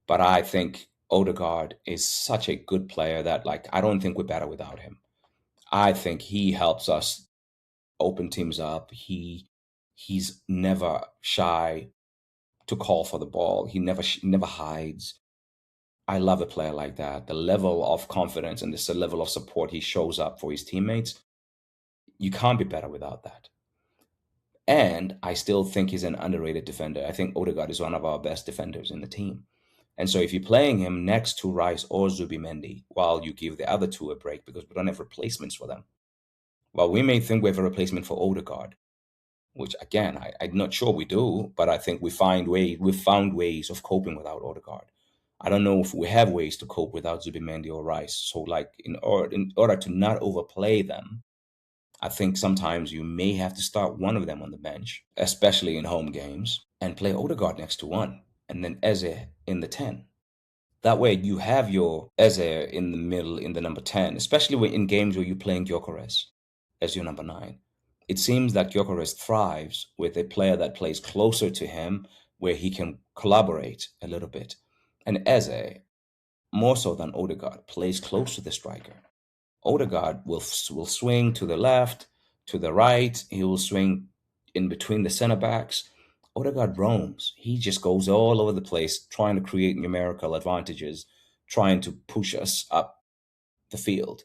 But I think Odegaard is such a good player that, like, I don't think we're better without him. I think he helps us open teams up. He's never shy to call for the ball. He never hides. I love a player like that. The level of confidence and the level of support he shows up for his teammates, you can't be better without that. And I still think he's an underrated defender. I think Odegaard is one of our best defenders in the team. And so if you're playing him next to Rice or Zubimendi, while you give the other two a break because we don't have replacements for them. Well, we may think we have a replacement for Odegaard, which again, I'm not sure we do, but I think we've found ways of coping without Odegaard. I don't know if we have ways to cope without Zubimendi or Rice. So, like, in order to not overplay them, I think sometimes you may have to start one of them on the bench, especially in home games, and play Odegaard next to one, and then Eze in the 10. That way you have your Eze in the middle in the number 10, especially in games where you're playing Gyökeres as your number 9. It seems that Gyökeres thrives with a player that plays closer to him where he can collaborate a little bit. And Eze, more so than Odegaard, plays close to the striker. Odegaard will swing to the left, to the right. He will swing in between the center backs. Odegaard roams. He just goes all over the place, trying to create numerical advantages, trying to push us up the field.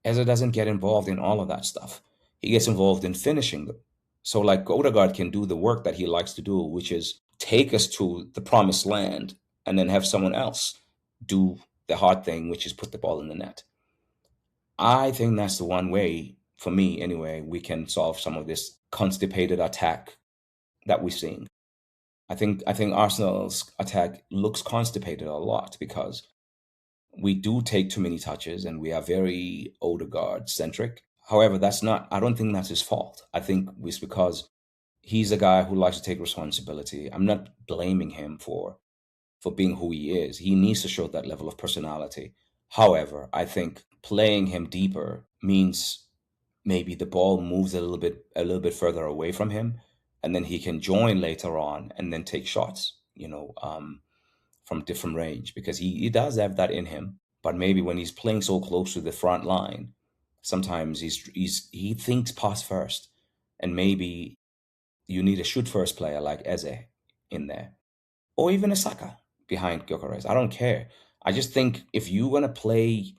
Eze doesn't get involved in all of that stuff. He gets involved in finishing them. So, like, Odegaard can do the work that he likes to do, which is take us to the promised land and then have someone else do the hard thing, which is put the ball in the net. I think that's the one way, for me anyway, we can solve some of this constipated attack that we're seeing. I think Arsenal's attack looks constipated a lot because we do take too many touches and we are very Odegaard centric. However, I don't think that's his fault. I think it's because he's a guy who likes to take responsibility. I'm not blaming him for being who he is. He needs to show that level of personality. However, I think playing him deeper means maybe the ball moves a little bit further away from him, and then he can join later on and then take shots, from different range, because he does have that in him. But maybe when he's playing so close to the front line, sometimes he thinks pass first, and maybe you need a shoot first player like Eze in there, or even a Saka behind Gyökeres. I don't care. I just think if you're gonna play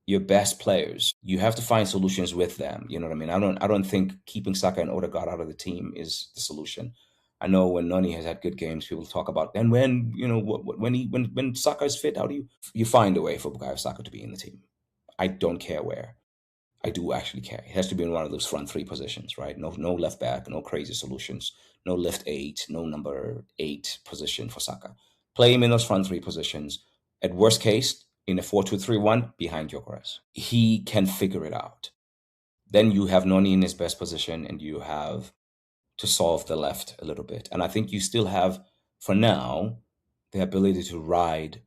your best players, you have to find solutions with them. You know what I mean? I don't think keeping Saka and Odegaard out of the team is the solution. I know when Noni has had good games, people talk about, and when Saka is fit, how do you find a way for Bukayo Saka to be in the team? I don't care where. I do actually care. It has to be in one of those front three positions, right? No left back, no crazy solutions, no left 8, no number 8 position for Saka. Play him in those front three positions. At worst case, in a 4-2-3-1 behind Gyökeres. He can figure it out. Then you have Noni in his best position, and you have to solve the left a little bit. And I think you still have, for now, the ability to ride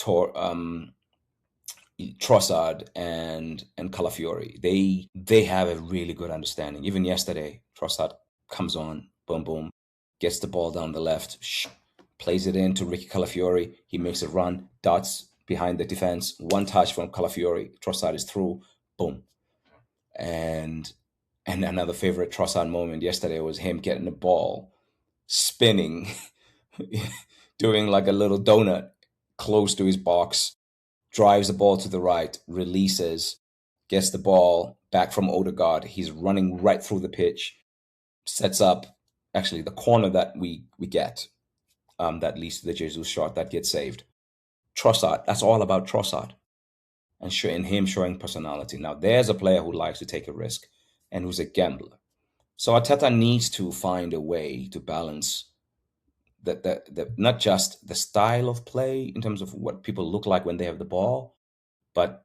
Trossard and Calafiori. They have a really good understanding. Even yesterday, Trossard comes on, boom, boom, gets the ball down the left, plays it in to Ricky Calafiori. He makes a run, darts behind the defense, one touch from Calafiori. Trossard is through, boom. And another favorite Trossard moment yesterday was him getting the ball, spinning, doing like a little donut close to his box, drives the ball to the right, releases, gets the ball back from Odegaard. He's running right through the pitch, sets up actually the corner that we get, that leads to the Jesus shot that gets saved. Trossard, that's all about Trossard and him showing personality. Now, there's a player who likes to take a risk and who's a gambler. So Ateta needs to find a way to balance the not just the style of play in terms of what people look like when they have the ball, but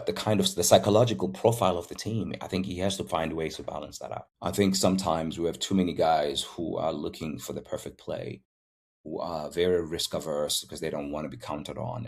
the kind of the psychological profile of the team. I think he has to find ways to balance that out. I think sometimes we have too many guys who are looking for the perfect play, who are very risk averse because they don't want to be counted on.